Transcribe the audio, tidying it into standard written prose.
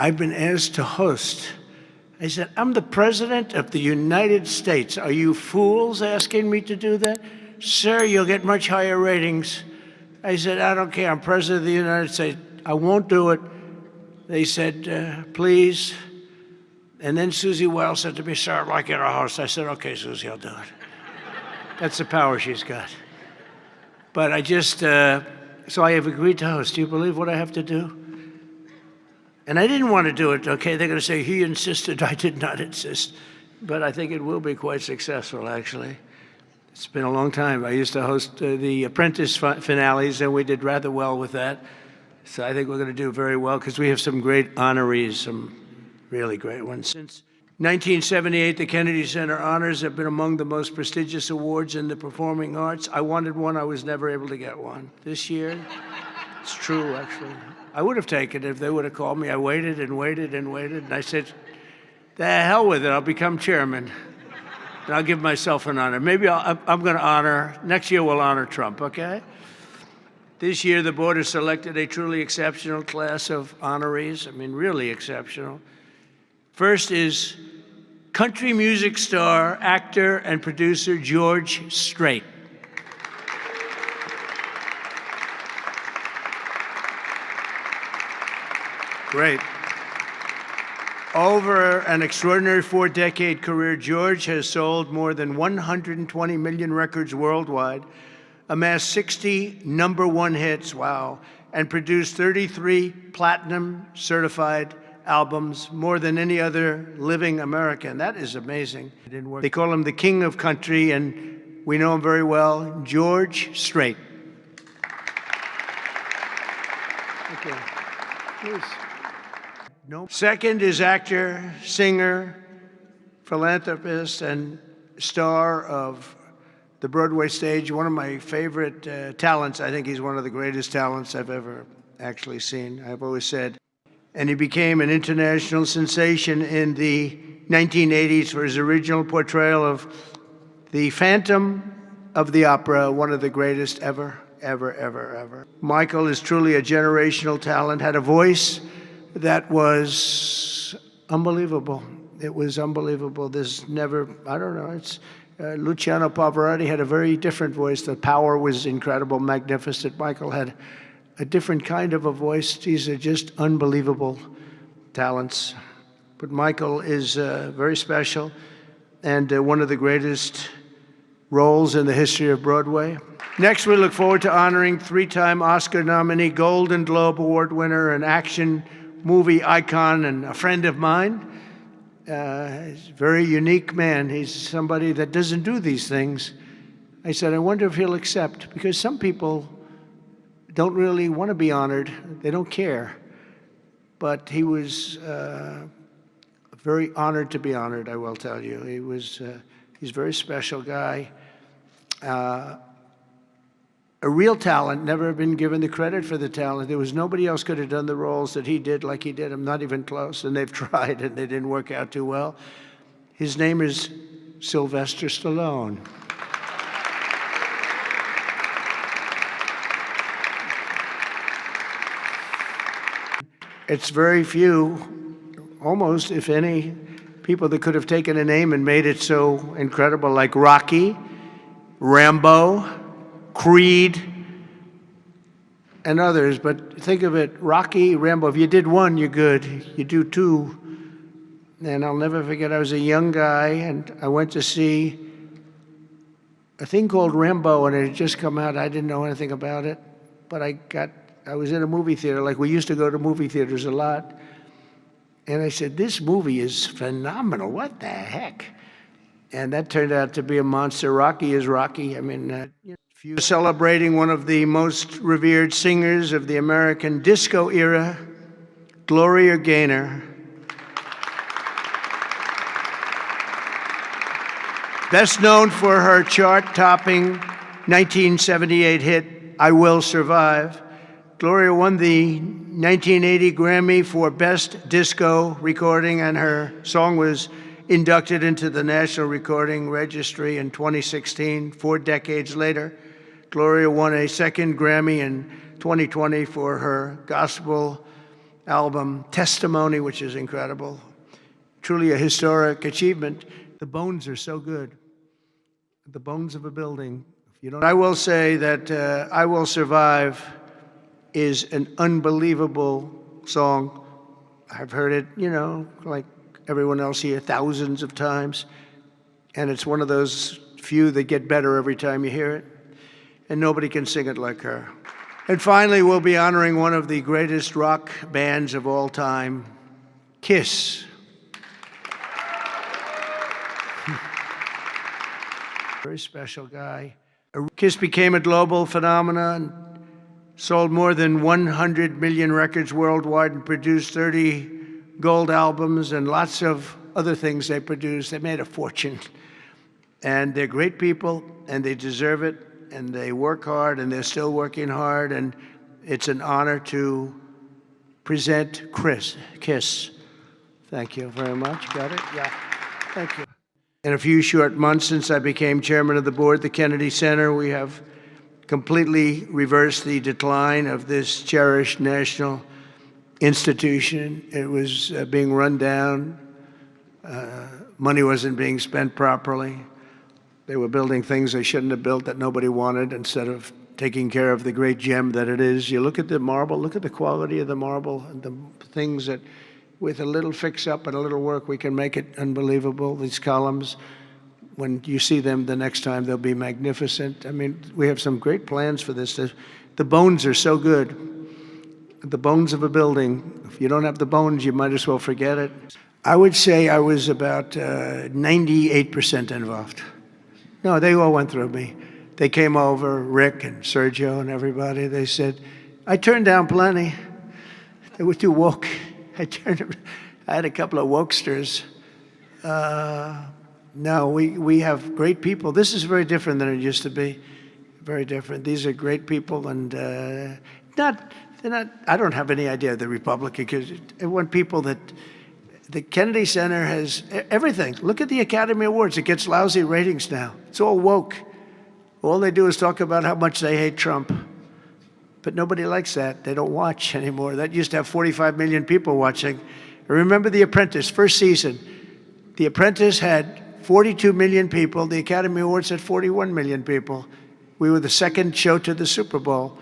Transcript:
I've been asked to host. I said, I'm the President of the United States. Are you fools asking me to do that? Sir, you'll get much higher ratings. I said, I don't care. I'm President of the United States. I won't do it. They said, please. And then Susie Wells said to me, sir, I'd like you to host. I said, okay, Susie, I'll do it. That's the power she's got. But I just, so I have agreed to host. Do you believe what I have to do? And I didn't want to do it, okay? They're going to say, he insisted. I did not insist. But I think it will be quite successful, actually. It's been a long time. I used to host the Apprentice finales, and we did rather well with that. So I think we're going to do very well, because we have some great honorees, some really great ones. Since 1978, the Kennedy Center Honors have been among the most prestigious awards in the performing arts. I wanted one. I was never able to get one. This year, it's true, actually. I would have taken it if they would have called me. I waited and waited and waited, and I said, the hell with it. I'll become chairman, and I'll give myself an honor. Maybe I'm going to honor, next year we'll honor Trump, okay? This year, the board has selected a truly exceptional class of honorees. I mean, really exceptional. First is country music star, actor, and producer George Strait. Great. Over an extraordinary 4-decade career, George has sold more than 120 million records worldwide, amassed 60 #1 hits, wow, and produced 33 platinum certified albums, more than any other living American. That is amazing. They call him the King of Country, and we know him very well, George Strait. Okay. Please. No. Second is actor, singer, philanthropist, and star of the Broadway stage. One of my favorite talents. I think he's one of the greatest talents I've ever actually seen, I've always said. And he became an international sensation in the 1980s for his original portrayal of the Phantom of the Opera, one of the greatest ever, ever, ever, ever. Michael is truly a generational talent, had a voice that was unbelievable. It was unbelievable. There's never, I don't know, it's, Luciano Pavarotti had a very different voice. The power was incredible, magnificent. Michael had a different kind of a voice. These are just unbelievable talents. But Michael is very special and one of the greatest roles in the history of Broadway. Next, we look forward to honoring 3-time Oscar nominee, Golden Globe Award winner, an action movie icon, and a friend of mine. He's a very unique man. He's somebody that doesn't do these things. I said, I wonder if he'll accept, because some people don't really want to be honored. They don't care. But he was very honored to be honored, I will tell you. He's a very special guy. A real talent, never been given the credit for the talent. There was nobody else could have done the roles that he did like he did. I'm not even close, and they've tried, and they didn't work out too well. His name is Sylvester Stallone. It's very few, almost, if any, people that could have taken a name and made it so incredible, like Rocky, Rambo, Creed, and others. But think of it, Rocky, Rambo, if you did one, you're good. You do two, and I'll never forget, I was a young guy, and I went to see a thing called Rambo, and it had just come out. I didn't know anything about it, but I was in a movie theater, like we used to go to movie theaters a lot, and I said, this movie is phenomenal. What the heck? And that turned out to be a monster. Rocky is Rocky. I mean, celebrating one of the most revered singers of the American disco era, Gloria Gaynor. Best known for her chart-topping 1978 hit, I Will Survive. Gloria won the 1980 Grammy for Best Disco Recording, and her song was inducted into the National Recording Registry in 2016. 4 decades later, Gloria won a second Grammy in 2020 for her gospel album, Testimony, which is incredible. Truly a historic achievement. The bones are so good. The bones of a building. If you don't, I will say that I Will Survive is an unbelievable song. I've heard it, you know, like everyone else here, thousands of times. And it's one of those few that get better every time you hear it. And nobody can sing it like her. And finally, we'll be honoring one of the greatest rock bands of all time, Kiss. Very special guy. Kiss became a global phenomenon, sold more than 100 million records worldwide, and produced 30 gold albums and lots of other things they produced. They made a fortune. And they're great people, and they deserve it, and they work hard, and they're still working hard, and it's an honor to present Kiss. Thank you very much. Got it? Yeah. Thank you. In a few short months since I became chairman of the board at the Kennedy Center, we have completely reversed the decline of this cherished national institution. It was being run down. Money wasn't being spent properly. They were building things they shouldn't have built that nobody wanted instead of taking care of the great gem that it is. You look at the marble, look at the quality of the marble and the things that with a little fix-up and a little work, we can make it unbelievable. These columns, when you see them the next time, they'll be magnificent. I mean, we have some great plans for this. The bones are so good. The bones of a building. If you don't have the bones, you might as well forget it. I would say I was about 98% involved. No, they all went through me. They came over, Rick and Sergio and everybody. They said, I turned down plenty. They were too woke. I had a couple of wokesters. No, we have great people. This is very different than it used to be. Very different. These are great people, and they're not. I don't have any idea of the Republican, because I want people that the Kennedy Center has everything. Look at the Academy Awards. It gets lousy ratings now. It's all woke. All they do is talk about how much they hate Trump. But nobody likes that. They don't watch anymore. That used to have 45 million people watching. I remember The Apprentice, first season. The Apprentice had 42 million people. The Academy Awards had 41 million people. We were the second show to the Super Bowl.